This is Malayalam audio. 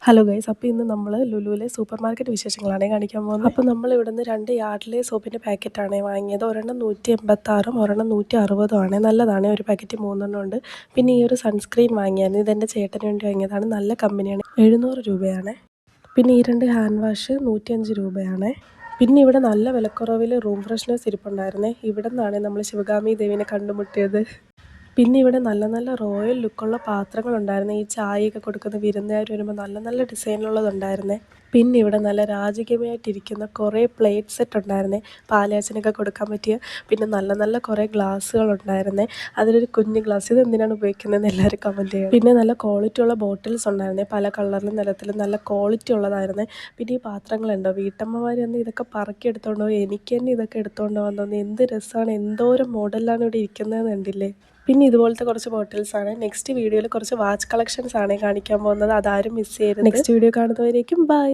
ഹലോ ഗൈസ്, അപ്പോൾ ഇന്ന് നമ്മൾ ലുലുവിലെ സൂപ്പർ മാർക്കറ്റ് വിശേഷങ്ങളാണ് കാണിക്കാൻ പോകുന്നത്. അപ്പോൾ നമ്മൾ ഇവിടുന്ന് 2 യാർഡ്ലേ സോപ്പിൻ്റെ പാക്കറ്റാണ് വാങ്ങിയത്. ഒരെണ്ണം 186ഉം ഒരെണ്ണം 160ഉം ആണ്. നല്ലതാണ്, ഒരു പാക്കറ്റ് 3 ഉണ്ട്. പിന്നെ ഈ ഒരു സൺസ്ക്രീൻ വാങ്ങിയായിരുന്നു. ഇതെൻ്റെ ചേട്ടന് വേണ്ടി വാങ്ങിയതാണ്. നല്ല കമ്പനിയാണ്. 700 രൂപയാണ്. പിന്നെ ഈ 2 ഹാൻഡ് വാഷ് 105 രൂപയാണ്. പിന്നെ ഇവിടെ നല്ല വിലക്കുറവിൽ റൂം ഫ്രഷ്നേഴ്സ് ഇരിപ്പുണ്ടായിരുന്നേ. ഇവിടെ നിന്നാണ് നമ്മൾ ശിവഗാമി ദേവിനെ കണ്ടുമുട്ടിയത്. പിന്നെ ഇവിടെ നല്ല നല്ല റോയൽ ലുക്കുള്ള പാത്രങ്ങളുണ്ടായിരുന്നു. ഈ ചായയൊക്കെ കൊടുക്കുന്ന വിരുന്നുകാർ വരുമ്പോൾ നല്ല നല്ല ഡിസൈനിലുള്ളതുണ്ടായിരുന്നേ. പിന്നെ ഇവിടെ നല്ല രാജകീയമായിട്ടിരിക്കുന്ന കുറേ പ്ലേറ്റ് സെറ്റ് ഉണ്ടായിരുന്നേ, പാലാച്ചനൊക്കെ കൊടുക്കാൻ പറ്റിയ. പിന്നെ നല്ല നല്ല കുറേ ഗ്ലാസ്സുകളുണ്ടായിരുന്നേ. അതിലൊരു കുഞ്ഞ് ഗ്ലാസ്, ഇത് എന്തിനാണ് ഉപയോഗിക്കുന്നതെന്ന് എല്ലാവരും കമൻറ്റ് ചെയ്യണം. പിന്നെ നല്ല ക്വാളിറ്റി ഉള്ള ബോട്ടിൽസ് ഉണ്ടായിരുന്നേ, പല കളറിലും നിലത്തിലും നല്ല ക്വാളിറ്റി ഉള്ളതായിരുന്നേ. പിന്നെ ഈ പാത്രങ്ങളുണ്ടോ, വീട്ടമ്മമാർ തന്നെ ഇതൊക്കെ പറക്കി എടുത്തുകൊണ്ട് പോയി. എനിക്ക് തന്നെ ഇതൊക്കെ എടുത്തുകൊണ്ട് പോകാൻ തോന്നി. എന്ത് രസമാണ്, എന്തോരം മോഡലാണ് ഇവിടെ ഇരിക്കുന്നതെന്ന് കണ്ടില്ലേ. പിന്നെ ഇതുപോലത്തെ കുറച്ച് ബോട്ടിൽസാണ്. നെക്സ്റ്റ് വീഡിയോയിൽ കുറച്ച് വാച്ച് കളക്ഷൻസ് ആണ് കാണിക്കാൻ പോകുന്നത്. അതാരും മിസ് ചെയ്യരുത്. നെക്സ്റ്റ് വീഡിയോ കാണുന്നവരേക്കും ബൈ.